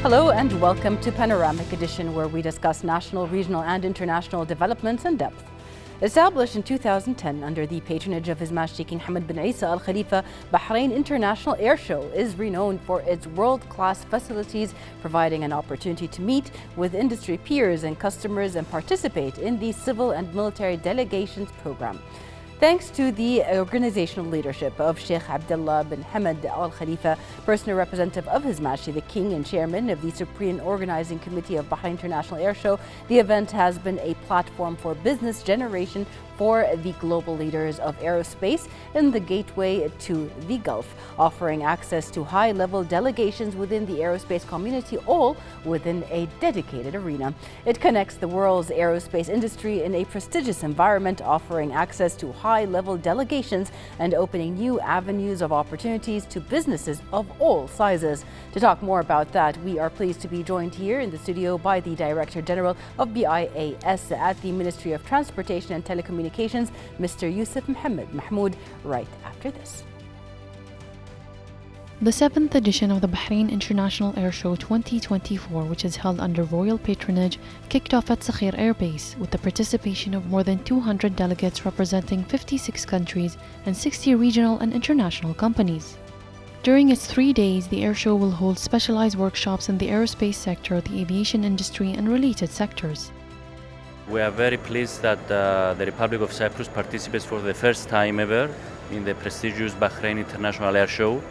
Hello and welcome to Panoramic Edition, where we discuss national, regional and international developments in depth. Established in 2010 under the patronage of His Majesty King Hamad bin Isa Al Khalifa, Bahrain International Airshow is renowned for its world-class facilities, providing an opportunity to meet with industry peers and customers and participate in the civil and military delegations program. Thanks to the organizational leadership of Shaikh Abdullah bin Hamad Al Khalifa, personal representative of His Majesty the King and chairman of the Supreme Organizing Committee of Bahrain International Airshow, the event has been a platform for business generation for the global leaders of aerospace in the gateway to the Gulf, offering access to high-level delegations within the aerospace community, all within a dedicated arena. It connects the world's aerospace industry in a prestigious environment, offering access to high-level delegations and opening new avenues of opportunities to businesses of all sizes. To talk more about that, we are pleased to be joined here in the studio by the Director General of BIAS at the Ministry of Transportation and Telecommunications, Mr. Yousif Mahmoud, right after this. The 7th edition of the Bahrain International Airshow 2024, which is held under royal patronage, kicked off at Sakhir Air Base with the participation of more than 200 delegates representing 56 countries and 60 regional and international companies. During its 3 days, the airshow will hold specialized workshops in the aerospace sector, the aviation industry and related sectors. We are very pleased that the Republic of Cyprus participates for the first time ever in the prestigious Bahrain International Airshow.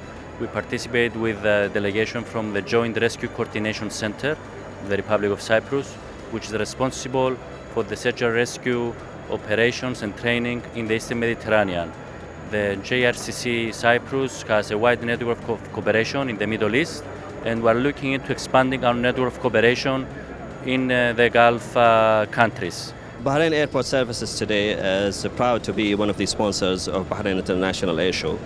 We participate with a delegation from the Joint Rescue Coordination Center of the Republic of Cyprus, which is responsible for the search and rescue operations and training in the Eastern Mediterranean. The JRCC Cyprus has a wide network of cooperation in the Middle East, and we are looking into expanding our network of cooperation in the Gulf countries. Bahrain Airport Services today is proud to be one of the sponsors of Bahrain International Airshow.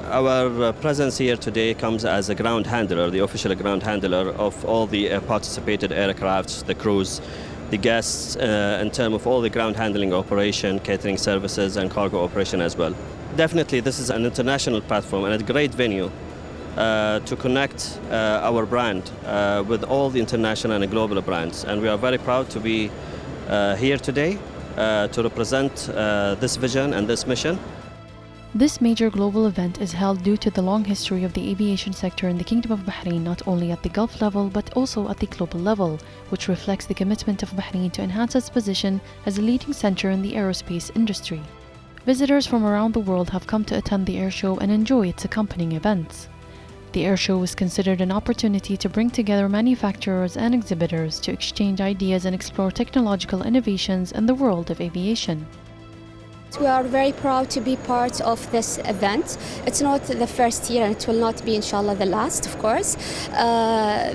Our presence here today comes as a ground handler, the official ground handler of all the participated aircrafts, the crews, the guests, in terms of all the ground handling operation, catering services and cargo operation as well. Definitely this is an international platform and a great venue to connect our brand with all the international and global brands. And we are very proud to be here today to represent this vision and this mission. This major global event is held due to the long history of the aviation sector in the Kingdom of Bahrain, not only at the Gulf level but also at the global level, which reflects the commitment of Bahrain to enhance its position as a leading center in the aerospace industry. Visitors from around the world have come to attend the airshow and enjoy its accompanying events. The airshow is considered an opportunity to bring together manufacturers and exhibitors to exchange ideas and explore technological innovations in the world of aviation. We are very proud to be part of this event. It's not the first year and it will not be inshallah the last, of course.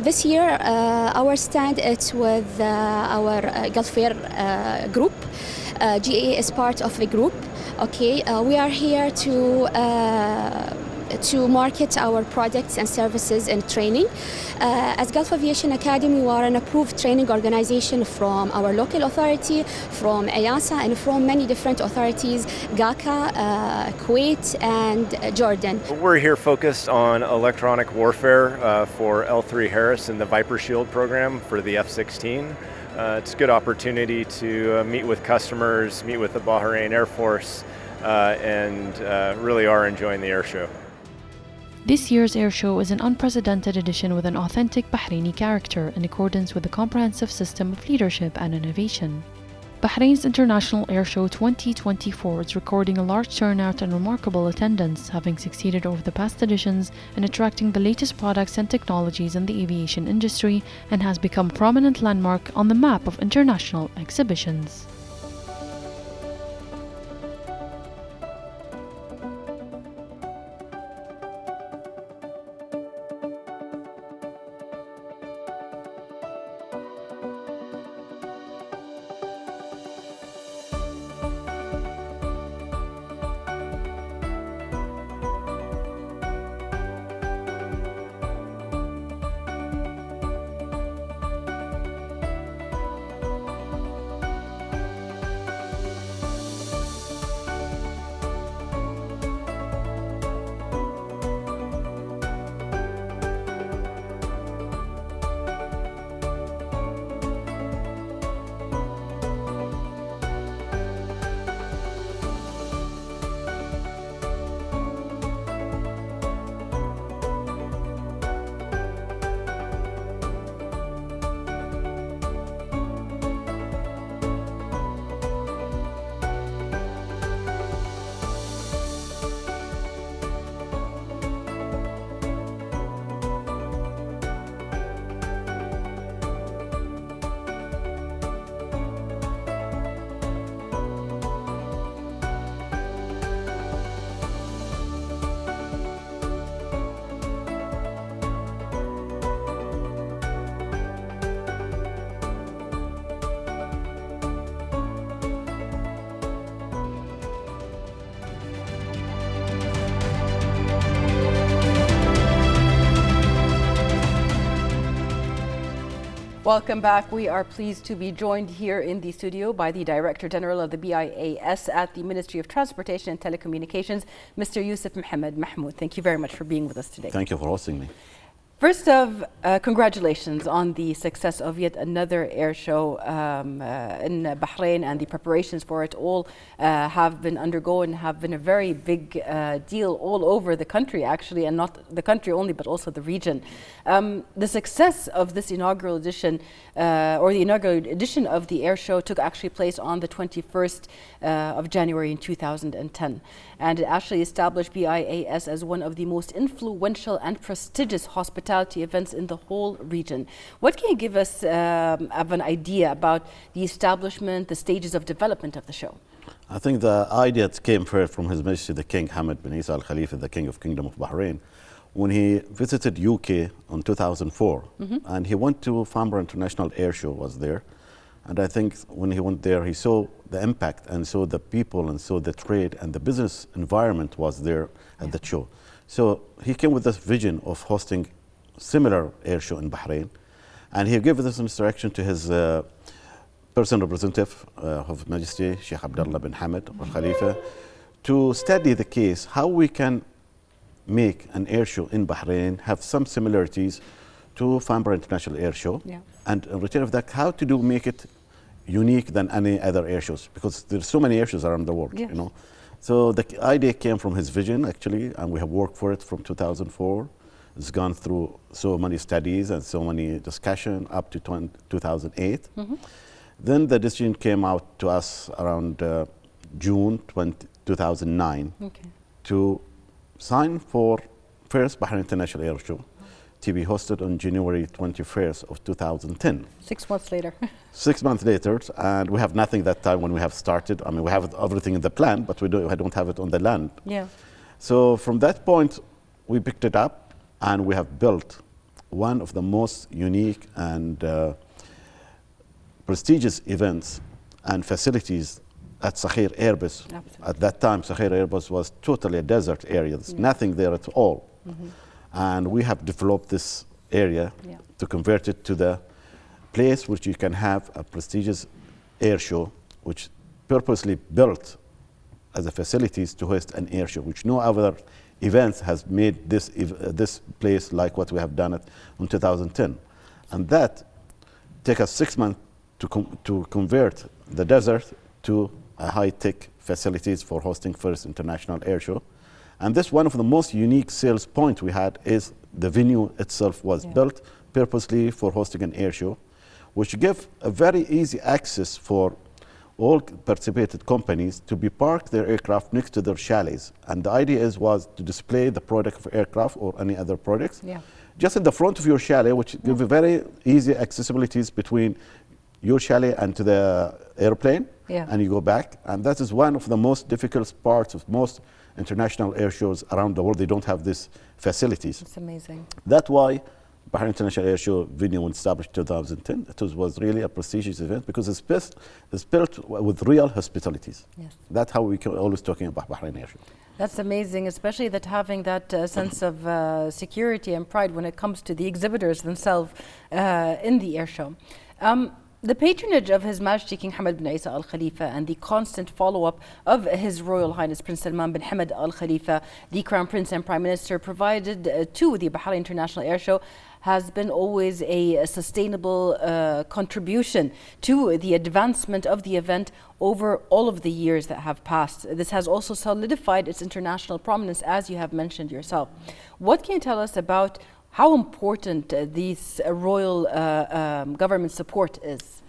This year our stand is with our Gulf Air group. GAA is part of the group. Okay, we are here to market our products and services and training. As Gulf Aviation Academy, we are an approved training organization from our local authority, from EASA, and from many different authorities, GACA, Kuwait, and Jordan. We're here focused on electronic warfare for L3 Harris and the Viper Shield program for the F-16. It's a good opportunity to meet with customers, meet with the Bahrain Air Force, and really are enjoying the air show. This year's airshow is an unprecedented edition with an authentic Bahraini character in accordance with the comprehensive system of leadership and innovation. Bahrain's International Airshow 2024 is recording a large turnout and remarkable attendance, having succeeded over the past editions in attracting the latest products and technologies in the aviation industry and has become a prominent landmark on the map of international exhibitions. Welcome back. We are pleased to be joined here in the studio by the Director General of the BIAS at the Ministry of Transportation and Telecommunications, Mr. Yousif Mahmoud. Thank you very much for being with us today. Thank you for hosting me. First of, congratulations on the success of yet another air show in Bahrain, and the preparations for it all have been a very big deal all over the country, actually, and not the country only, but also the region. The success of this inaugural edition, or the inaugural edition of the air show, took actually place on the 21st of January in 2010. And it actually established BIAS as one of the most influential and prestigious hospitality events in the whole region. What can you give us of an idea about the establishment, the stages of development of the show? I think the idea came first from His Majesty the King Hamad bin Isa Al Khalifa, the King of Kingdom of Bahrain, when he visited UK in 2004, and he went to Farnborough International Airshow, was there. And I think when he went there, he saw the impact and saw the people and saw the trade and the business environment was there at the show. So he came with this vision of hosting similar air show in Bahrain, and he gave this instruction to his personal representative of Majesty, Shaikh Abdullah bin Hamad Al Khalifa, to study the case, how we can make an air show in Bahrain have some similarities to Farnborough International Airshow, and in return of that, how to make it unique than any other air shows, because there's so many air shows around the world, you know. So the idea came from his vision, actually, and we have worked for it from 2004. It's gone through so many studies and so many discussion up to 2008. Then the decision came out to us around June 2009 to sign for first Bahrain International Airshow to be hosted on January 21st of 2010. 6 months later. 6 months later, and we have nothing that time when we have started. I mean, we have everything in the plan, but we don't have it on the land. So from that point, we picked it up, and we have built one of the most unique and prestigious events and facilities at Shaikh Airbus. At that time, Shaikh Airbus was totally a desert area. There's nothing there at all. And we have developed this area to convert it to the place which you can have a prestigious air show, which purposely built as a facilities to host an air show, which no other events has made this place like what we have done it in 2010. And that took us 6 months to convert the desert to a high-tech facilities for hosting first international air show. And this one of the most unique sales point we had is the venue itself was built purposely for hosting an air show, which give a very easy access for all participated companies to be parked their aircraft next to their chalets. And the idea was to display the product of aircraft or any other products just in the front of your chalet, which give a very easy accessibilities between your chalet and to the airplane, and you go back. And that is one of the most difficult parts of most international air shows around the world. They don't have these facilities. It's amazing. That's why Bahrain International Airshow venue was established in 2010. It was really a prestigious event because it's built with real hospitalities. That's how we can always talking about Bahrain Airshow. That's amazing, especially that having that sense of security and pride when it comes to the exhibitors themselves in the airshow. The patronage of His Majesty King Hamad bin Isa Al Khalifa and the constant follow-up of His Royal Highness Prince Salman bin Hamad Al Khalifa, the Crown Prince and Prime Minister, provided to the Bahrain International Airshow has been always a sustainable contribution to the advancement of the event over all of the years that have passed. This has also solidified its international prominence, as you have mentioned yourself. What can you tell us about how important this royal government support is?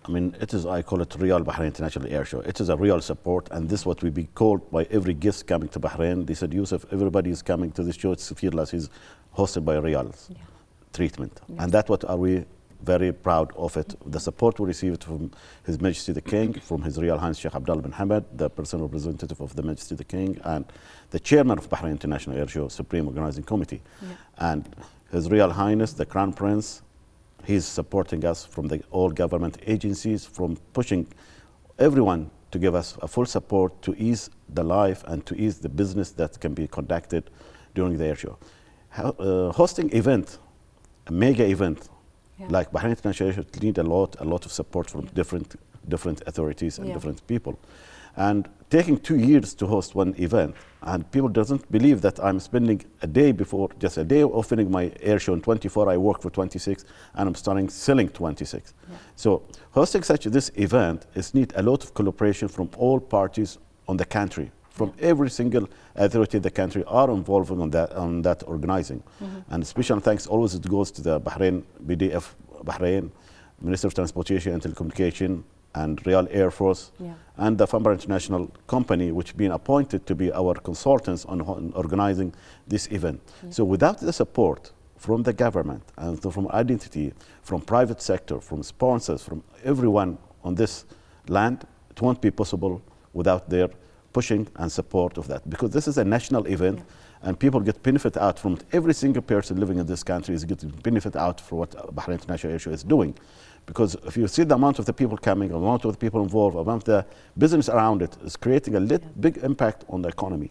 I mean, it is, I call it real Bahrain International Airshow. It is a real support, and this is what we be called by every guest coming to Bahrain. They said, Yousif, everybody is coming to this show. It's feel like he's hosted by real treatment. And that's what are we very proud of it. The support we received from His Majesty the King, from His Royal Highness Shaikh Abdullah bin Hamad, the personal representative of the Majesty the King, and the chairman of Bahrain International Airshow Supreme Organizing Committee. And His Royal Highness, the Crown Prince, he's supporting us from all government agencies, from pushing everyone to give us a full support to ease the life and to ease the business that can be conducted during the airshow. Hosting event, a mega event, Like Bahrain International Airshow need a lot of support from different authorities and different people. And taking 2 years to host one event, and people doesn't believe that I'm spending a day before, just a day opening my air show in 24, I work for 26, and I'm starting selling 26. So hosting this event is need a lot of collaboration from all parties on the country, from every single authority in the country are involved on that organizing. And special thanks always it goes to the Bahrain BDF, Bahrain, Minister of Transportation and Telecommunication, and Real Air Force, and the Bahrain International Company, which been appointed to be our consultants on organizing this event. So without the support from the government and from identity, from private sector, from sponsors, from everyone on this land, it won't be possible without their pushing and support of that. Because this is a national event, and people get benefit out from it. Every single person living in this country is getting benefit out for what Bahrain International Airshow is doing. Because if you see the amount of the people coming, the amount of the people involved, the amount of the business around it is creating a big impact on the economy.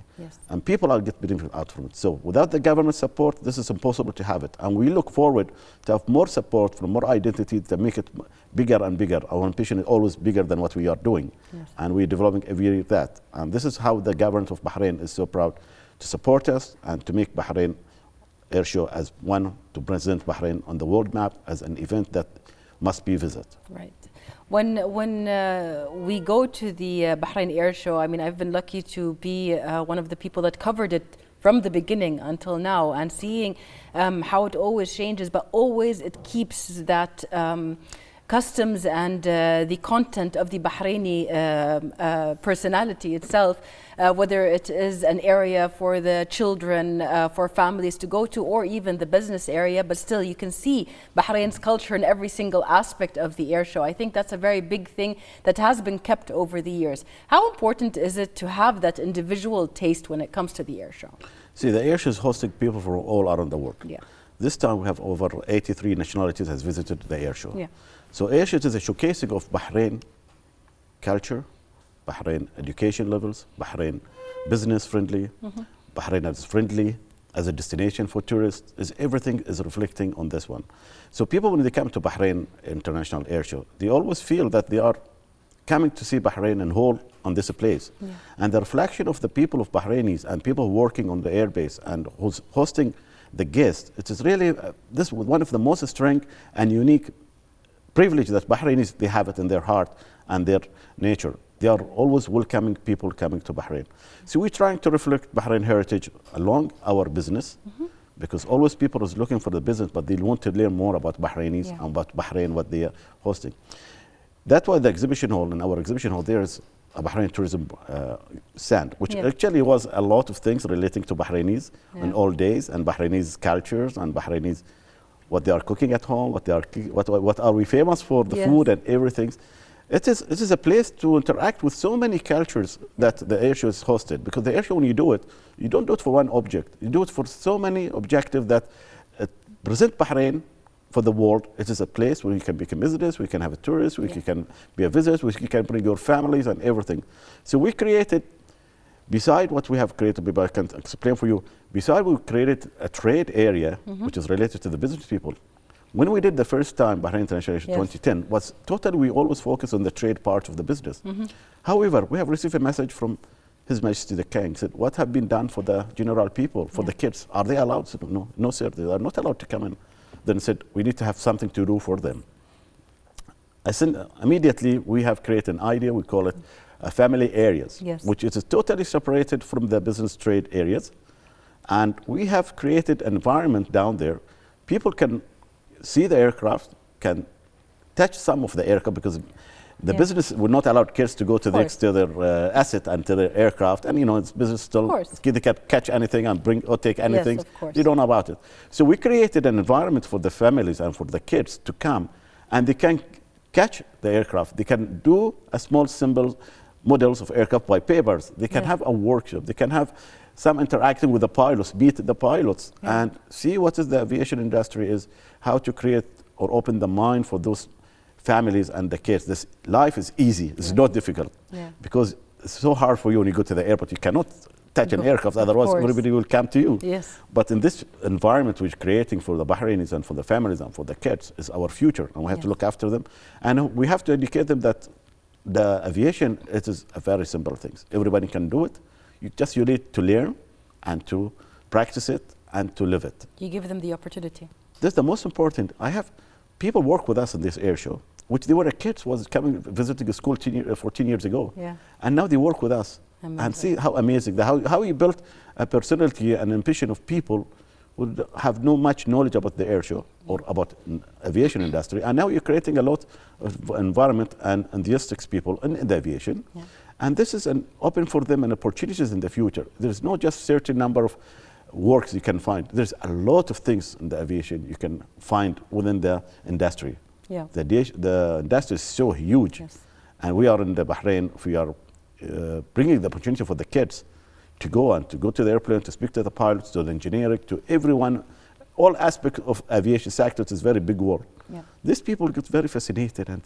And people are getting benefit out from it. So without the government support, this is impossible to have it. And we look forward to have more support from more identity to make it bigger and bigger. Our ambition is always bigger than what we are doing. And we're developing every year that. And this is how the government of Bahrain is so proud to support us and to make Bahrain Airshow as one to present Bahrain on the world map as an event that must be visited. Right. When we go to the Bahrain Airshow, I mean, I've been lucky to be one of the people that covered it from the beginning until now, and seeing how it always changes, but always it keeps that customs and the content of the Bahraini personality itself, whether it is an area for the children, for families to go to, or even the business area, but still you can see Bahrain's culture in every single aspect of the air show. I think that's a very big thing that has been kept over the years. How important is it to have that individual taste when it comes to the air show? See, the air show is hosting people from all around the world. This time we have over 83 nationalities has visited the air show. So airshow is a showcasing of Bahrain culture, Bahrain education levels, Bahrain business friendly, Bahrain as friendly as a destination for tourists. Everything is reflecting on this one. So people, when they come to Bahrain International Airshow, they always feel that they are coming to see Bahrain and whole on this place. And the reflection of the people of Bahrainis and people working on the airbase and who's hosting the guests, it is really this one of the most strong and unique privilege that Bahrainis, they have it in their heart and their nature. They are always welcoming people coming to Bahrain. So we're trying to reflect Bahrain heritage along our business, because always people is looking for the business, but they want to learn more about Bahrainis and about Bahrain, what they are hosting. That's why the exhibition hall, in our exhibition hall, there is a Bahrain tourism stand, which actually was a lot of things relating to Bahrainis in all days, and Bahrainis cultures, and Bahrainis what they are cooking at home, what are we famous for, the food and everything. It is a place to interact with so many cultures that the airshow is hosted, because the airshow, when you do it, you don't do it for one object. You do it for so many objectives that present Bahrain for the world. It is a place where you can become visitors, we can have a tourist, we can be a visitor, we can bring your families and everything. So we created, beside what we have created, I can explain for you, beside we created a trade area, which is related to the business people. When we did the first time Bahrain International Airshow 2010, was totally, we always focus on the trade part of the business. However, we have received a message from His Majesty the King, said, what have been done for the general people, for the kids? Are they allowed? Said, no, sir, they are not allowed to come in. Then said, we need to have something to do for them. I said, immediately we have created an idea, we call it family areas, which is totally separated from the business trade areas. And we have created an environment down there. People can see the aircraft, can touch some of the aircraft, because the business would not allow kids to go to the next to their asset and to the aircraft. And it's business still, they can catch anything and bring or take anything. They don't know about it. So we created an environment for the families and for the kids to come, and they can catch the aircraft. They can do a small symbol models of aircraft by papers. They can have a workshop. They can have some interacting with the pilots, meet the pilots, and see what is the aviation industry is, how to create or open the mind for those families and the kids. This life is easy. It's not difficult, because it's so hard for you when you go to the airport. You cannot touch an aircraft, otherwise everybody will come to you. Yes. But in this environment we're creating for the Bahrainis and for the families and for the kids is our future, and we have to look after them. And we have to educate them that the aviation, it is a very simple thing. Everybody can do it. You need to learn and to practice it and to live it. You give them the opportunity. This is the most important. I have people work with us in this air show, which they were kids, was coming visiting a school 14 years ago. Yeah. And now they work with us. Amazing. And see how amazing, how you built a personality and ambition of people who have no much knowledge about the air show or about aviation industry. And now you're creating a lot of environment and enthusiastic people in the aviation. Yeah. And this is an open for them and opportunities in the future. There's not just certain number of works you can find. There's a lot of things in the aviation you can find within the industry. Yeah. The industry is so huge. Yes. And we are in the Bahrain, we are bringing the opportunity for the kids to go to the airplane, to speak to the pilots, to the engineering, to everyone. All aspects of aviation sector is a very big world. Yeah. These people get very fascinated, and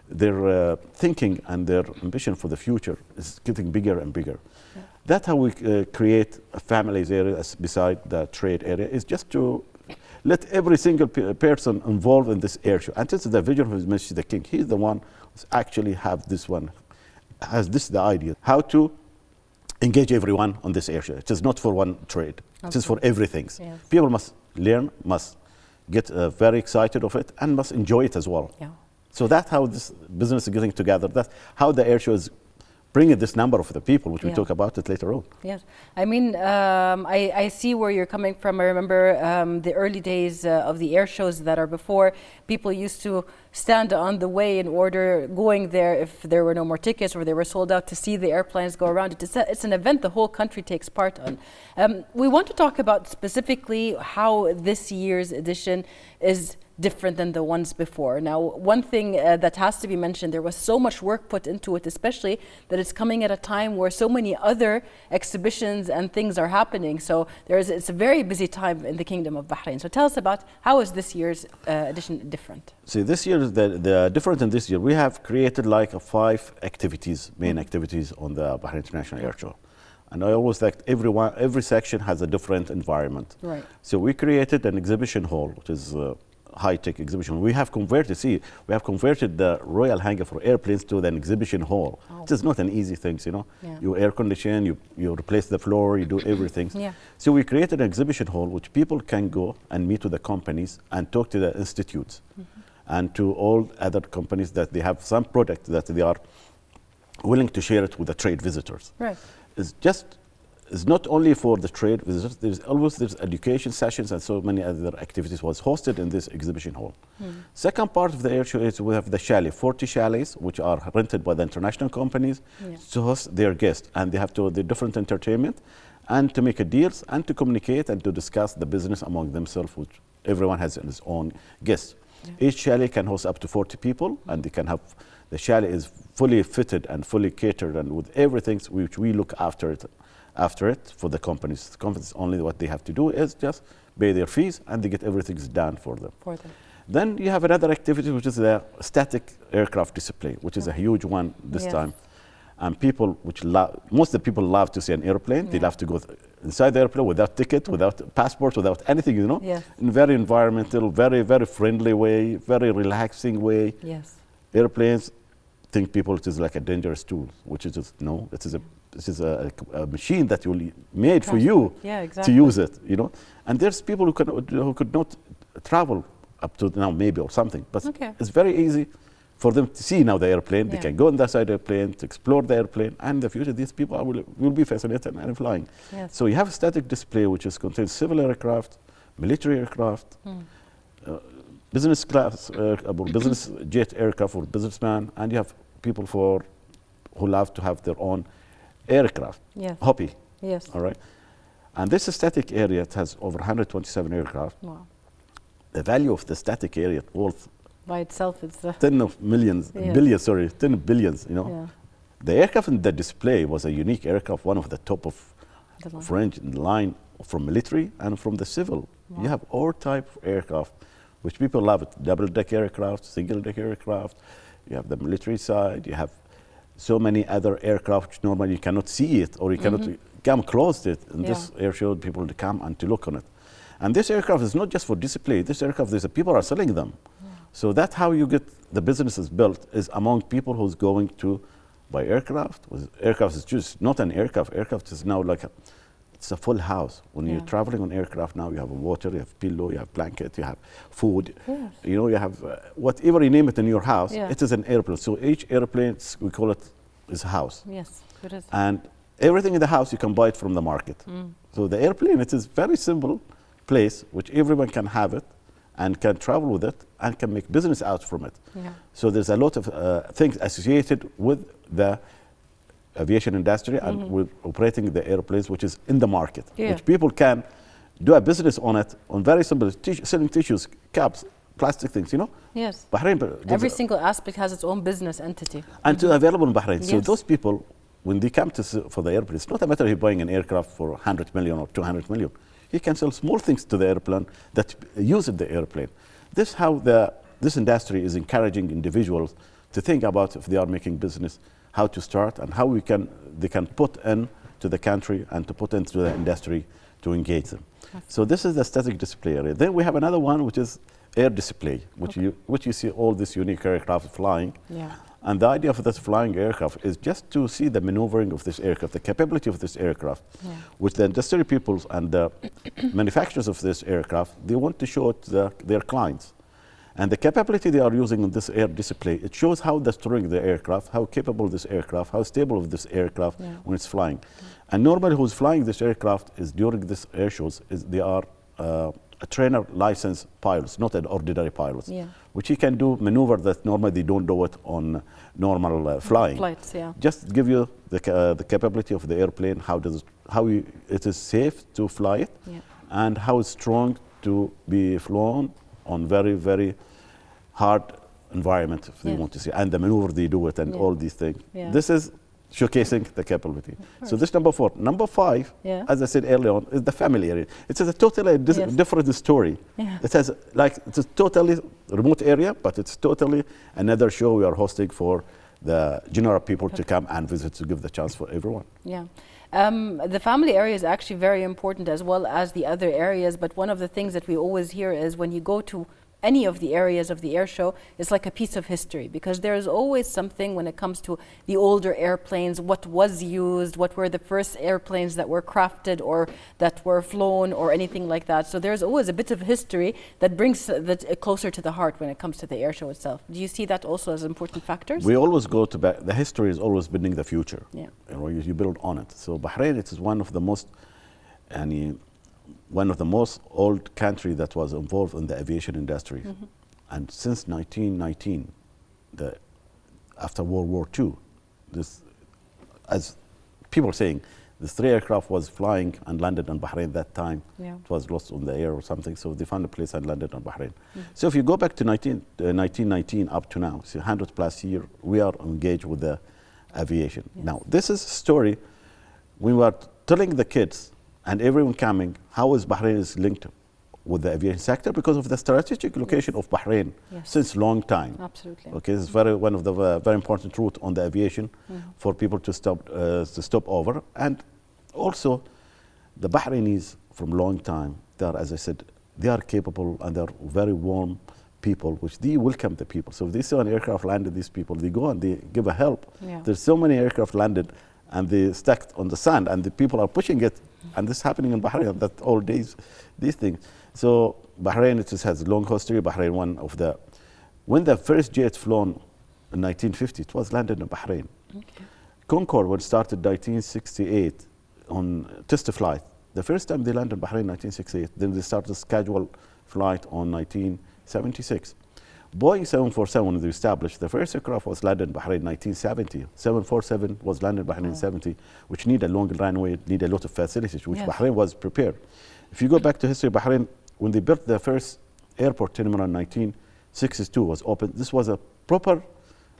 their thinking and their ambition for the future is getting bigger and bigger. Yeah. That's how we create a families area beside the trade area, is just to let every single person involved in this air show. And this is the vision of His Majesty the King. He's the one who actually has the idea, how to engage everyone on this air show. It is not for one trade. Okay. It is for everything. Yes. People must learn, must get very excited of it, and must enjoy it as well. Yeah. So that's how this business is getting together. That's how the air show is bringing this number of the people, which we talk about it later on. Yes, I mean, I see where you're coming from. I remember the early days of the air shows that are before. People used to stand on the way in order going there if there were no more tickets or they were sold out, to see the airplanes go around. It's an event the whole country takes part on. We want to talk about specifically how this year's edition is different than the ones before. Now, one thing that has to be mentioned, there was so much work put into it, especially that it's coming at a time where so many other exhibitions and things are happening. So it's a very busy time in the Kingdom of Bahrain. So tell us about how is this year's edition different? See, this year, the different in this year, we have created like 5 activities, main activities on the Bahrain International Airshow. And I always like every section has a different environment. Right. So we created an exhibition hall, which is high-tech exhibition. We have converted the royal hangar for airplanes to an exhibition hall. Oh. It is not an easy thing, you know. Yeah. You air condition, you replace the floor, you do everything. Yeah. So we created an exhibition hall which people can go and meet with the companies and talk to the institutes and to all other companies that they have some product that they are willing to share it with the trade visitors. Right. It's not only for the trade visitors, there's education sessions and so many other activities was hosted in this exhibition hall. Second part of the air show is we have the chalet, 40 chalets, which are rented by the international companies to host their guests. And they have to do different entertainment and to make deals and to communicate and to discuss the business among themselves, which everyone has his own guests. Yeah. Each chalet can host up to 40 people, and they can have, the chalet is fully fitted and fully catered and with everything which we look after it for the companies. The companies, only what they have to do is just pay their fees and they get everything done for them. Then you have another activity which is the static aircraft display, which is a huge one this time. And people, most of the people love to see an airplane. They love to go inside the airplane without ticket, without passport, without anything, you know. Yes. In very environmental, very, very friendly way, very relaxing way. Yes. Airplanes think people it is like a dangerous tool, which is just, no, this is a machine that will made for you to use it, you know. And there's people who could not travel up to now maybe or something, but it's very easy for them to see now the airplane. They can go on that side of the airplane to explore the airplane, and in the future these people will be fascinated and flying. Yes. So you have a static display which contains civil aircraft, military aircraft, business class, business jet aircraft for businessmen, and you have people who love to have their own aircraft, hobby. Yes. All right. And this static area, it has over 127 aircraft. Wow. The value of the static area worth by itself, it's 10 billions, you know. Yeah. The aircraft in the display was a unique aircraft, one of the top of range in the line from military and from the civil. Wow. You have all type of aircraft, which people love it. Double-deck aircraft, single-deck aircraft. You have the military side, you have so many other aircraft which normally you cannot see it or you cannot come close to it. In this air show, people to come and to look on it. And this aircraft is not just for display. This aircraft, people are selling them. So that's how you get the businesses built, is among people who's going to buy aircraft. Aircraft is just not an aircraft. Aircraft is now like it's a full house. When you're traveling on aircraft now, you have a water, you have pillow, you have blanket, you have food. Yes. You know, you have whatever you name it in your house, it is an airplane. So each airplane, we call it, is a house. Yes, it is. And everything in the house, you can buy it from the market. So the airplane, it is very simple place which everyone can have it and can travel with it and can make business out from it. So there's a lot of things associated with the aviation industry and with operating the airplanes, which is in the market, which people can do a business on it, on very simple, selling tissues, caps, plastic things, you know? Yes. Bahrain, every single aspect has its own business entity. And available in Bahrain. So those people, when they come for the airplane, it's not a matter of buying an aircraft for 100 million or 200 million. You can sell small things to the airplane that use the airplane. This is how this industry is encouraging individuals to think about, if they are making business, how to start and how they can put in to the country and to put into the industry to engage them. So this is the static display area. Then we have another one, which is air display, which you see all these unique aircraft flying. And the idea of this flying aircraft is just to see the maneuvering of this aircraft, the capability of this aircraft, which the industry peoples and the manufacturers of this aircraft, they want to show it to their clients. And the capability they are using in this air display, it shows how destroying the aircraft, how capable this aircraft, how stable this aircraft when it's flying. And normally who's flying this aircraft is during this air shows, they are a trainer licensed pilots, not an ordinary pilots, which he can do maneuver that normally they don't do it on normal flying. Flights, Just give you the capability of the airplane, how it is safe to fly it, and how it's strong to be flown on very, very hard environment, if they want to see, and the maneuver they do it, and all these things. This is showcasing the capability. So this number 4. Number 5, as I said earlier on, is the family area. It is a totally different story. It has it's a totally remote area, but it's totally another show we are hosting for the general people to come and visit, to give the chance for everyone. The family area is actually very important, as well as the other areas, but one of the things that we always hear is when you go to any of the areas of the air show, it's like a piece of history, because there is always something when it comes to the older airplanes, what was used, what were the first airplanes that were crafted or that were flown or anything like that. So there's always a bit of history that brings that closer to the heart when it comes to the air show itself. Do you see that also as important factors? We always go to the history is always building the future. You build on it. So Bahrain, it is one of the most old country that was involved in the aviation industry. And since 1919, after World War II, as people saying, the 3 aircraft was flying and landed on Bahrain that time. It was lost on the air or something, so they found a place and landed on Bahrain. So if you go back to 1919 up to now, so 100 plus years, we are engaged with the aviation. Now, this is a story we were telling the kids and everyone coming, how is Bahrain is linked with the aviation sector, because of the strategic location of Bahrain since long time. Absolutely. Okay, it's one of the very important route on the aviation for people to stop over. And also, the Bahrainis from long time, they are, as I said, they are capable and they are very warm people, which they welcome the people. So if they see an aircraft landed, these people, they go and they give a help. There's so many aircraft landed and they stuck on the sand and the people are pushing it. And this is happening in Bahrain, that all days, these things. So Bahrain, it just has a long history. Bahrain, when the first jet flown in 1950, it was landed in Bahrain. Concorde, when it started in 1968 on test flight, the first time they landed in Bahrain in 1968, then they started scheduled flight on 1976. Boeing 747, when they established, the first aircraft was landed in Bahrain in 1970. 747 was landed in Bahrain in 1970, which need a long runway, need a lot of facilities, which Bahrain was prepared. If you go back to history, Bahrain, when they built the first airport terminal in 1962, was open. This was a proper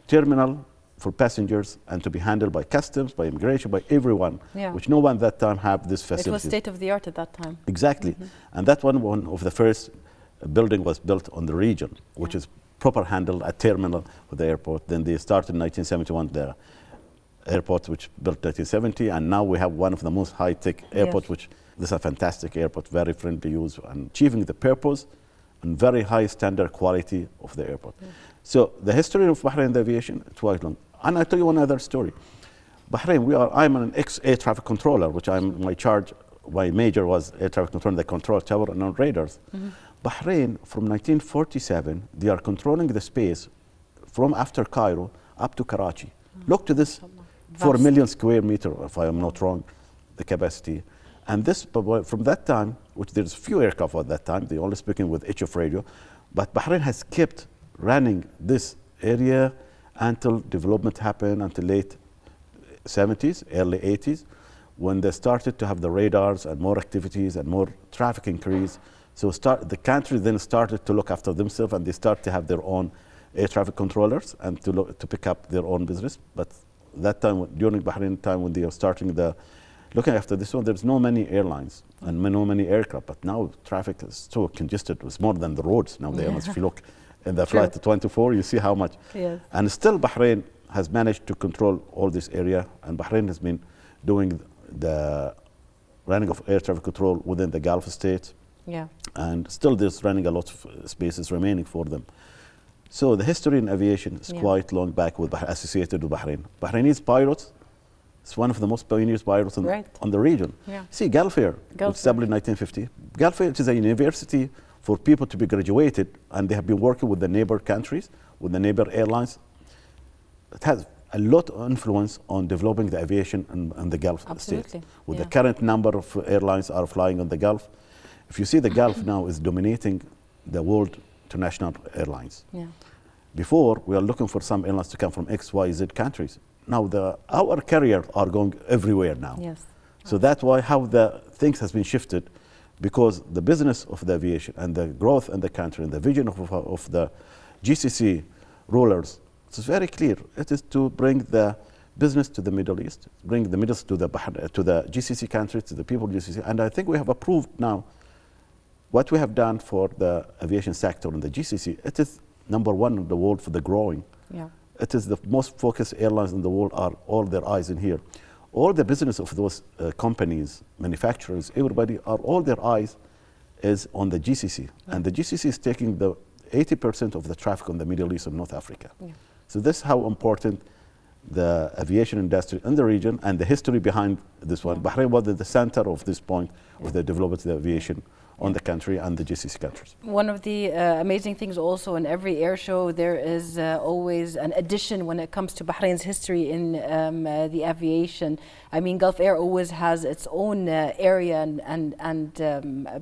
terminal for passengers and to be handled by customs, by immigration, by everyone, which no one at that time had this facility. It was state of the art at that time. Exactly. And that one of the first building was built on the region, which is proper handled at terminal of the airport. Then they started in 1971 the airport, which built 1970, and now we have one of the most high-tech airports, which this is a fantastic airport, very friendly use, and achieving the purpose and very high standard quality of the airport. So the history of Bahrain aviation, it's quite long. And I'll tell you one other story. Bahrain, I'm an ex-air traffic controller, which my major was air traffic control, the control tower and on radars. Bahrain, from 1947, they are controlling the space from after Cairo up to Karachi. Look to this, 4 million square meter, if I am not wrong, the capacity. And this, from that time, which there's few aircraft at that time, they only speaking with HF radio, but Bahrain has kept running this area until development happened until late 70s, early 80s, when they started to have the radars and more activities and more traffic increase. So the country then started to look after themselves, and they start to have their own air traffic controllers and to pick up their own business. But that time, during Bahrain time, when they are starting looking after this one, there's no many airlines and no many aircraft. But now traffic is so congested. It's more than the roads nowadays. If you look in the flight 24, you see how much. Yes. And still Bahrain has managed to control all this area, and Bahrain has been doing the running of air traffic control within the Gulf states. Yeah. And still there's running a lot of spaces remaining for them. So the history in aviation is quite long back associated with Bahrain. Bahrainese pilots, it's one of the most pioneers pilots on the region. Yeah. See, Gulf Air, which established in 1950. Gulf Air, it is a university for people to be graduated, and they have been working with the neighbor countries, with the neighbor airlines. It has a lot of influence on developing the aviation in the Gulf states. With the current number of airlines are flying on the Gulf. If you see, the Gulf now is dominating the world international airlines. Yeah. Before, we are looking for some airlines to come from X, Y, Z countries. Now our carriers are going everywhere now. Yes. So that's why how the things has been shifted, because the business of the aviation and the growth in the country and the vision of the GCC rulers, it's very clear. It is to bring the business to the Middle East, bring the Middle East to the GCC countries, to the people of GCC. And I think we have approved now what we have done for the aviation sector in the GCC. It is number one in the world for the growing. Yeah. It is the most focused airlines in the world, are all their eyes in here. All the business of those companies, manufacturers, everybody, all their eyes is on the GCC. Yeah. And the GCC is taking the 80% of the traffic on the Middle East and North Africa. Yeah. So this is how important the aviation industry in the region and the history behind this one. Bahrain was at the center of this point of the development of the aviation on the country and the GCC countries. One of the amazing things also in every air show, there is always an addition when it comes to Bahrain's history in the aviation. I mean, Gulf Air always has its own area and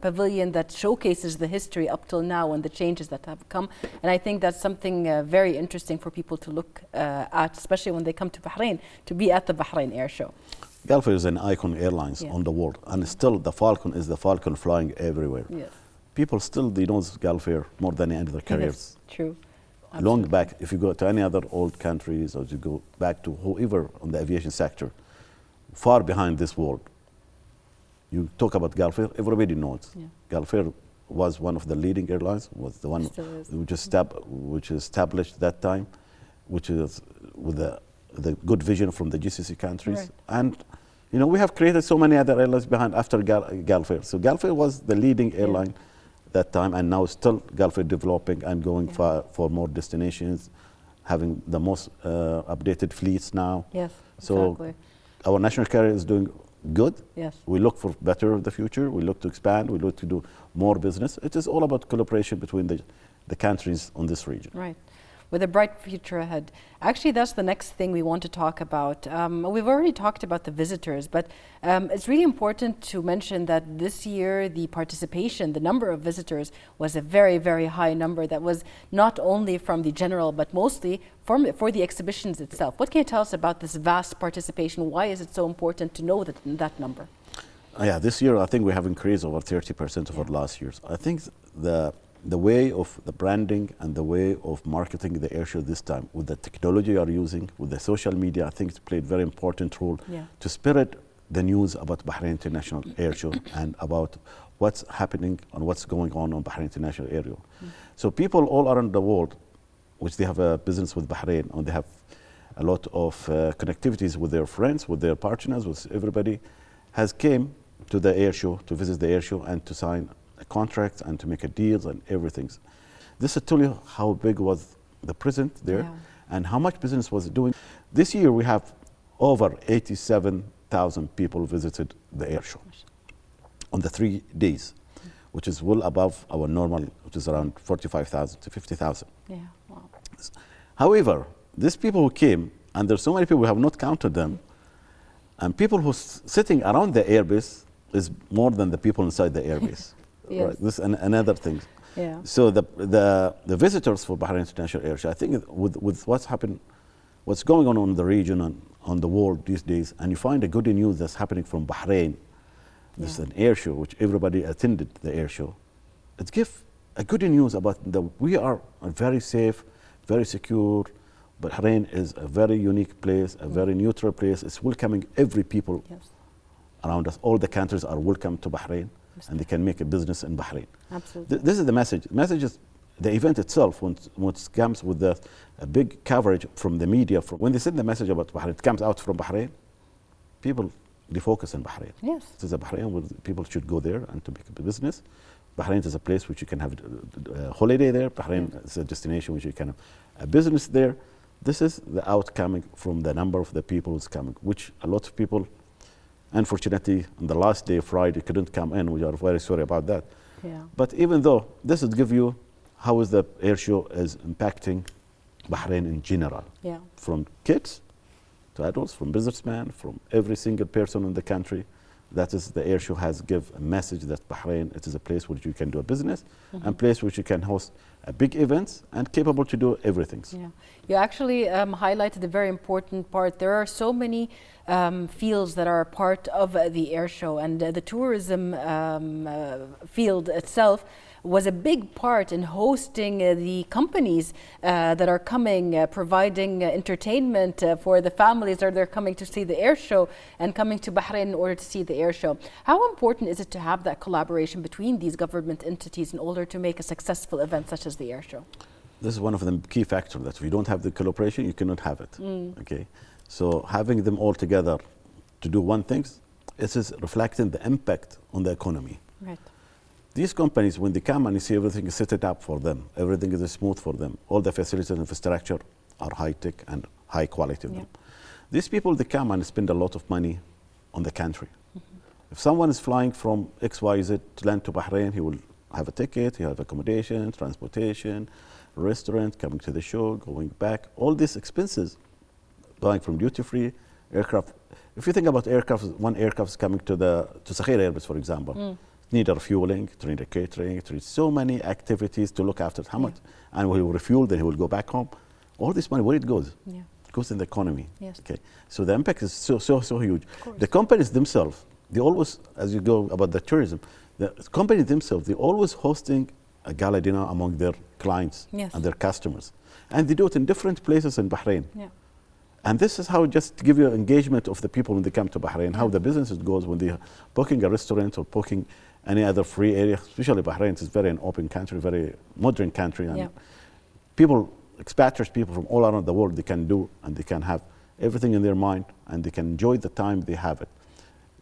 pavilion that showcases the history up till now and the changes that have come. And I think that's something very interesting for people to look at, especially when they come to Bahrain, to be at the Bahrain Air Show. Gulf Air is an icon airlines on the world, and still the Falcon is the Falcon flying everywhere. Yes. People still, they know Gulf Air more than any other carriers. Yes, true. Long back, if you go to any other old countries, or you go back to whoever on the aviation sector, far behind this world, you talk about Gulf Air, everybody knows. Yeah. Gulf Air was one of the leading airlines, was the one which established that time, which is with the good vision from the GCC countries. Right. And we have created so many other airlines behind after Gulf Air. So Gulf Air was the leading airline that time, and now still Gulf Air developing and going for more destinations, having the most updated fleets now. Yes, so exactly. Our national carrier is doing good. Yes. We look for better in the future. We look to expand. We look to do more business. It is all about collaboration between the countries on this region. Right. With a bright future ahead. Actually, that's the next thing we want to talk about. We've already talked about the visitors, but it's really important to mention that this year the participation, the number of visitors was a very, very high number that was not only from the general, but mostly for the exhibitions itself. What can you tell us about this vast participation? Why is it so important to know that number? Yeah, this year I think we have increased over 30% over last years. I think the way of the branding and the way of marketing the air show this time, with the technology you are using, with the social media, I think it's played a very important role to spread the news about Bahrain International Airshow and about what's happening and what's going on Bahrain International Airshow. So people all around the world, which they have a business with Bahrain, or they have a lot of connectivities with their friends, with their partners, with everybody, has came to the air show, to visit the air show and to sign a contract and to make a deals and everything. This will tell you how big was the present there and how much business was doing. This year we have over 87,000 people visited the air show on the 3 days, which is well above our normal, which is around 45,000 to 50,000. Yeah, wow. However, these people who came, and there's so many people, we have not counted them, and people who sitting around the airbase is more than the people inside the airbase. Yes. Right? This is another thing. Yeah. So the visitors for Bahrain International Airshow, I think with what's happened, what's going on in the region and on the world these days, and you find a good news that's happening from Bahrain. This is an air show, which everybody attended the air show. It gives a good news about we are a very safe, very secure. Bahrain is a very unique place, a very neutral place. It's welcoming every people around us. All the countries are welcome to Bahrain, and they can make a business in Bahrain. Absolutely. This is the message. The message is the event itself, when it comes with a big coverage from the media, when they send the message about Bahrain, it comes out from Bahrain, people, they focus on Bahrain. Yes. This is a Bahrain where people should go there and to make a business. Bahrain is a place which you can have a holiday there. Bahrain is a destination which you can have a business there. This is the outcoming from the number of the people who's coming, which a lot of people, unfortunately, on the last day, Friday, couldn't come in. We are very sorry about that. Yeah. But even though, this would give you how is the air show is impacting Bahrain in general. Yeah. From kids to adults, from businessmen, from every single person in the country. That is, the air show has give a message that Bahrain, it is a place where you can do a business, and place which you can host a big events and capable to do everything. Yeah, you actually highlighted a very important part. There are so many fields that are part of the air show, and the tourism field itself was a big part in hosting the companies that are coming, providing entertainment for the families that are coming to see the air show and coming to Bahrain in order to see the air show. How important is it to have that collaboration between these government entities in order to make a successful event such as the air show? This is one of the key factors, that if you don't have the collaboration, you cannot have it. Okay, so having them all together to do one thing, it is reflecting the impact on the economy. Right. These companies, when they come and you see everything is set up for them, everything is smooth for them, all the facilities and infrastructure are high-tech and high quality of them. These people, they come and spend a lot of money on the country. If someone is flying from XYZ to land to Bahrain, he will have a ticket, he will have accommodation, transportation, restaurant, coming to the show, going back, all these expenses, buying from duty-free, aircraft. If you think about aircraft, one aircraft is coming to Shaikh Airbus, for example. Need a refueling, to need a catering, to need so many activities to look after Hamad. And when he will refuel, then he will go back home. All this money, where it goes? It goes in the economy. Yes. Okay. So the impact is so huge. The companies themselves, they always, as you go about the tourism, the companies themselves, they always hosting a gala dinner among their clients and their customers. And they do it in different places in Bahrain. And this is how, just to give you engagement of the people when they come to Bahrain, how the business goes when they are booking a restaurant or booking any other free area, especially Bahrain is very an open country, very modern country. And people, expatriate people from all around the world, they can do and they can have everything in their mind and they can enjoy the time they have it.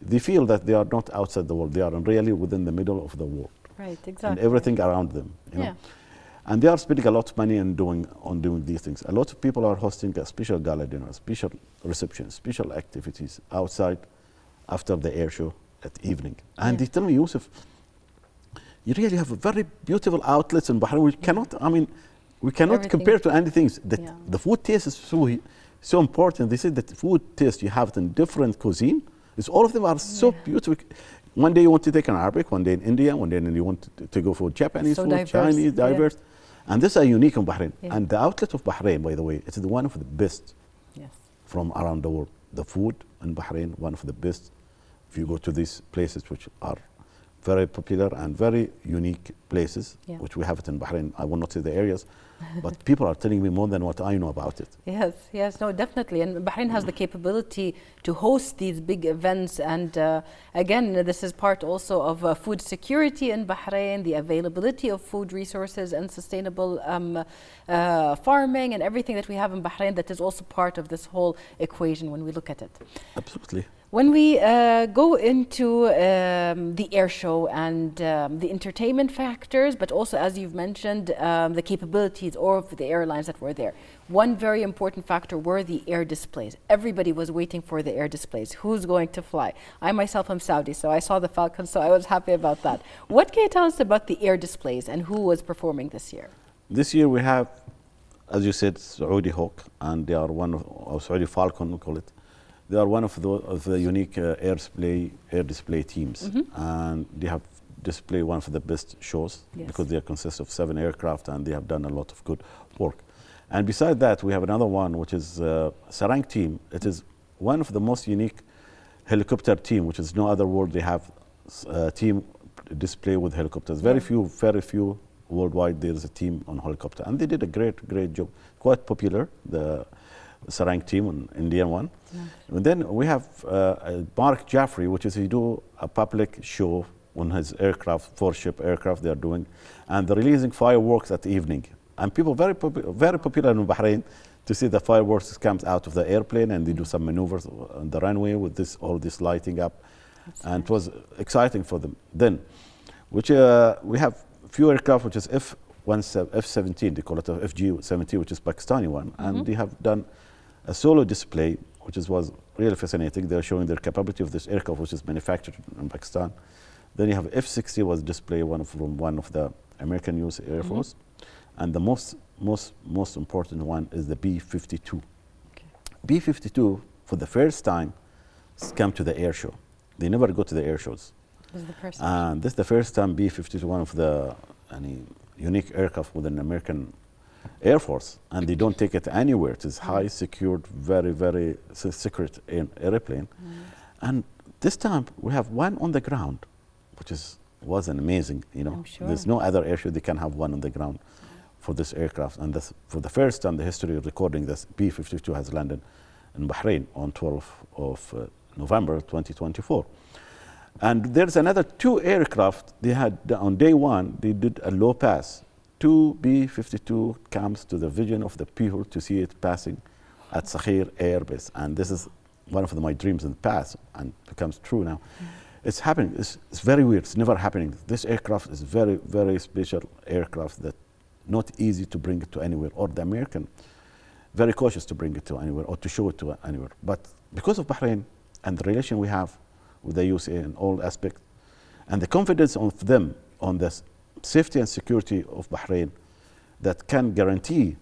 They feel that they are not outside the world, they are really within the middle of the world. Right, exactly. And everything around them. You know? And they are spending a lot of money on doing these things. A lot of people are hosting a special gala dinner, special reception, special activities outside after the air show at evening. And they tell me, Yousif, you really have a very beautiful outlets in Bahrain. We cannot, we cannot compare to anything. The food taste is so important. They say that the food taste, you have it in different cuisine. All of them are so beautiful. One day you want to take an Arabic, one day in India, one day you want to go for Japanese food, diverse. Chinese, diverse. And this is unique in Bahrain. And the outlet of Bahrain, by the way, it's one of the best from around the world. The food in Bahrain, one of the best. If you go to these places which are very popular and very unique places, which we have it in Bahrain. I will not say the areas, but people are telling me more than what I know about it. Yes, yes, no, definitely. And Bahrain has the capability to host these big events. And again, this is part also of food security in Bahrain, the availability of food resources and sustainable farming and everything that we have in Bahrain that is also part of this whole equation when we look at it. Absolutely. When we go into the air show and the entertainment factors, but also, as you've mentioned, the capabilities of the airlines that were there, one very important factor were the air displays. Everybody was waiting for the air displays. Who's going to fly? I myself am Saudi, so I saw the Falcon, so I was happy about that. What can you tell us about the air displays and who was performing this year? This year we have, as you said, Saudi Hawk, and they are one of Saudi Falcon, we call it. They are one of the unique air display teams, and they have displayed one of the best shows because they consist of 7 aircraft, and they have done a lot of good work. And beside that, we have another one, which is Sarang team. It is one of the most unique helicopter team, which is no other world. They have a team display with helicopters. Very few worldwide. There is a team on helicopter, and they did a great job. Quite popular. The Sarang team, an Indian one. And then we have Mark Jaffrey, which is he do a public show on his aircraft, 4-ship aircraft they are doing, and they're releasing fireworks at the evening. And people very popular in Bahrain to see the fireworks comes out of the airplane, and they do some maneuvers on the runway with all this lighting up. And it was exciting for them. Then, which we have few aircraft, which is F-17, they call it a FG-17, which is Pakistani one, and they have done a solo display, which was really fascinating. They're showing their capability of this aircraft, which is manufactured in Pakistan. Then you have F-60 was displayed from one of the American U.S. Air Force, and the most important one is the B-52. B-52 for the first time come to the air show. They never go to the air shows. This is the first and this is the first time B-52 one of the unique aircraft with an American Air Force, and they don't take it anywhere. It is high secured, very secret airplane. And this time we have one on the ground, which was an amazing, I'm sure. There's no other air show they can have one on the ground for this aircraft. And this, for the first time in the history of recording, this B-52 has landed in Bahrain on 12th of November 2024. And there's another 2 aircraft they had on day 1. They did a low pass. 2 B-52 comes to the vision of the people to see it passing at Sakhir Air Base. And this is one of my dreams in the past, and becomes true now. It's happening. It's very weird. It's never happening. This aircraft is very special aircraft that not easy to bring it to anywhere, or the American very cautious to bring it to anywhere or to show it to anywhere. But because of Bahrain and the relation we have with the USA in all aspects, and the confidence of them on the safety and security of Bahrain, that can guarantee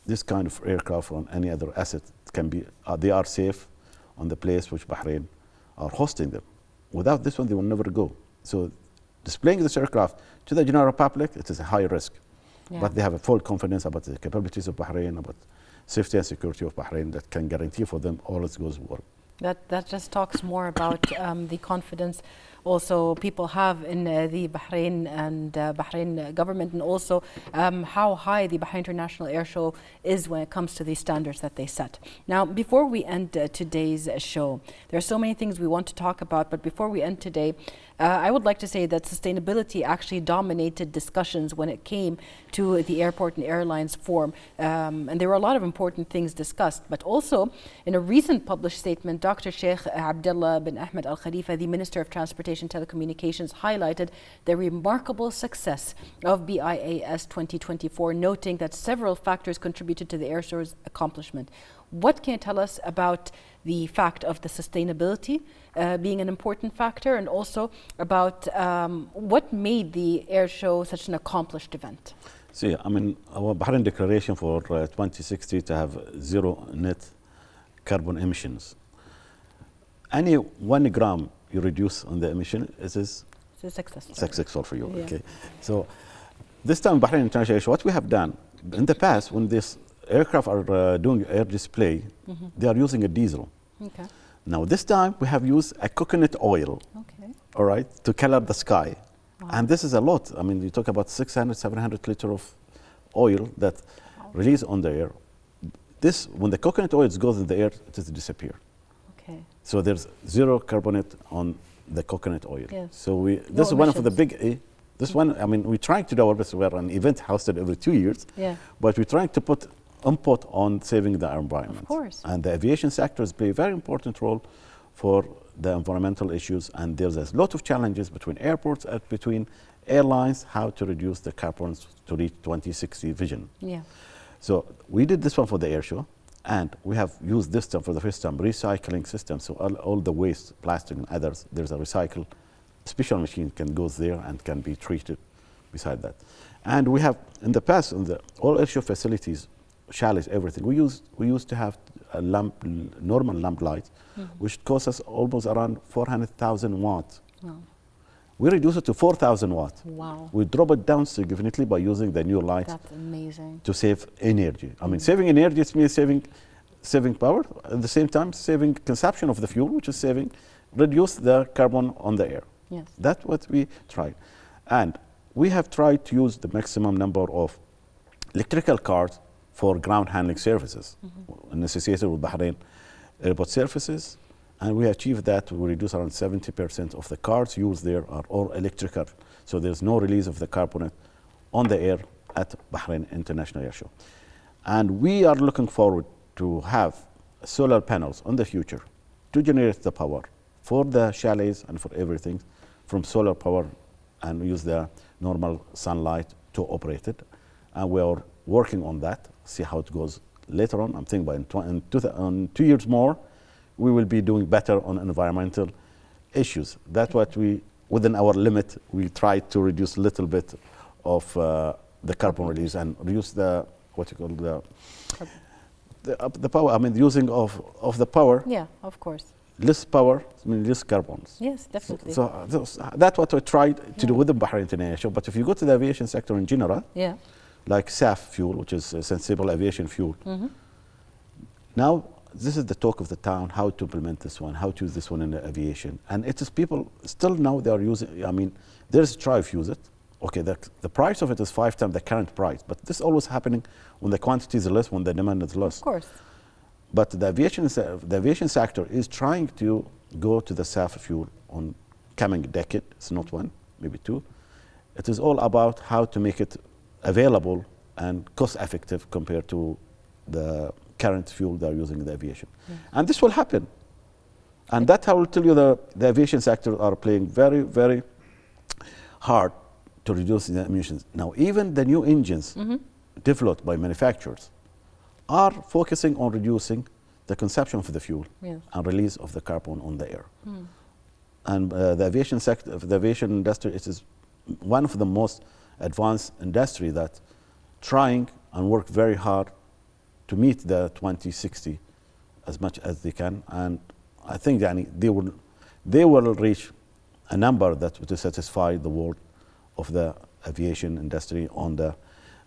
this kind of aircraft on any other asset can be, they are safe on the place which Bahrain are hosting them. Without this one, they will never go. So displaying this aircraft to the general public, it is a high risk. But they have a full confidence about the capabilities of Bahrain, about safety and security of Bahrain that can guarantee for them all it goes well. That just talks more about the confidence also people have in the Bahrain and Bahrain government, and also how high the Bahrain International Airshow is when it comes to the standards that they set. Now, before we end today's show, there are so many things we want to talk about, but before we end today, I would like to say that sustainability actually dominated discussions when it came to the Airport and Airlines Forum. And there were a lot of important things discussed, but also in a recent published statement, Dr. Shaikh Abdullah bin Ahmed Al Khalifa, the Minister of Transportation and Telecommunications, highlighted the remarkable success of BIAS 2024, noting that several factors contributed to the air show's accomplishment. What can you tell us about the fact of the sustainability being an important factor, and also about what made the air show such an accomplished event? See, I mean, our Bahrain declaration for 2060 to have zero net carbon emissions. Any 1 gram you reduce on the emission, it is successful for you. Okay, so this time Bahrain International Airshow, what we have done in the past, when this aircraft are doing air display, they are using a diesel. Now this time we have used a coconut oil, all right, to color the sky. Wow. And this is a lot. I mean, you talk about 600, 700 liters of oil that release on the air. This, when the coconut oil goes in the air, it does disappear. Okay. So there's zero carbonate on the coconut oil. Yes. So this is one of the big, this one, I mean, we're trying to do our best. We're an event hosted every 2 years, but we're trying to put input on saving the environment. Of course. And the aviation sectors play a very important role for the environmental issues, and there's a lot of challenges between airports and between airlines, how to reduce the carbons to reach 2060 vision. Yeah. So we did this one for the air show, and we have used this time for the first time, recycling system. So all the waste, plastic and others, there's a recycle, special machine can go there and can be treated beside that. And we have, in the past, in the all air show facilities, chalets, everything, we used to have a lamp, normal lamp light, which cost us almost around 400,000 watts. Wow. We reduce it to 4,000 watts. Wow. We drop it down significantly by using the new lights. That's amazing. To save energy. I mean, saving energy, it means saving power, at the same time saving consumption of the fuel, which is reduce the carbon on the air. Yes. That's what we tried. And we have tried to use the maximum number of electrical cars for ground handling services, associated with Bahrain airport services. And we achieved that. We reduce around 70% of the cars used there are all electrical. So there's no release of the carbonate on the air at Bahrain International Airshow. And we are looking forward to have solar panels in the future to generate the power for the chalets and for everything from solar power, and use the normal sunlight to operate it. And we are working on that, see how it goes later on. I'm thinking by in 2 years more, we will be doing better on environmental issues. That's what we, within our limit, we try to reduce a little bit of the carbon release and reduce the, what you call the power, I mean, the using of the power. Yeah, of course. Less power, I mean, less carbons. Yes, definitely. So that's what we tried to do with the Bahrain International. But if you go to the aviation sector in general, like SAF fuel, which is sensible aviation fuel, now this is the talk of the town, how to implement this one, how to use this one in the aviation. And it is people, still now they are using, I mean, there's a try to use it. Okay, the price of it is 5 times the current price, but this is always happening when the quantity is less, when the demand is less. Of course. But the aviation sector is trying to go to the SAF fuel on coming decade. It's not one, maybe 2. It is all about how to make it available and cost effective compared to the current fuel they're using in the aviation. And this will happen. And that's how I will tell you the aviation sector are playing very, very hard to reduce the emissions. Now, even the new engines developed by manufacturers are focusing on reducing the consumption of the fuel and release of the carbon on the air. And the aviation sector, the aviation industry, it is one of the most advanced industry that trying and work very hard to meet the 2060 as much as they can. And I think they will reach a number that would satisfy the world of the aviation industry on the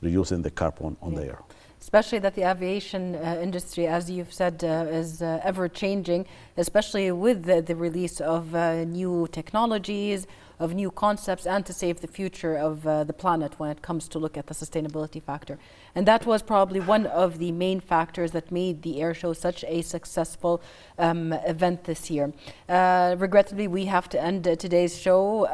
reducing the carbon on the air. Especially that the aviation industry, as you've said, is ever changing, especially with the release of new technologies, of new concepts, and to save the future of the planet when it comes to look at the sustainability factor. And that was probably one of the main factors that made the air show such a successful event this year. Regrettably, we have to end today's show.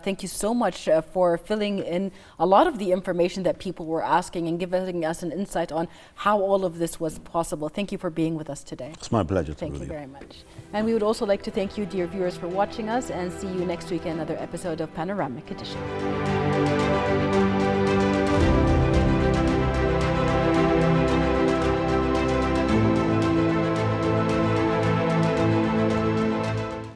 Thank you so much for filling in a lot of the information that people were asking and giving us an insight on how all of this was possible. Thank you for being with us today. It's my pleasure. Thank you very much. And we would also like to thank you, dear viewers, for watching us, and see you next week in another episode of Panoramic Edition.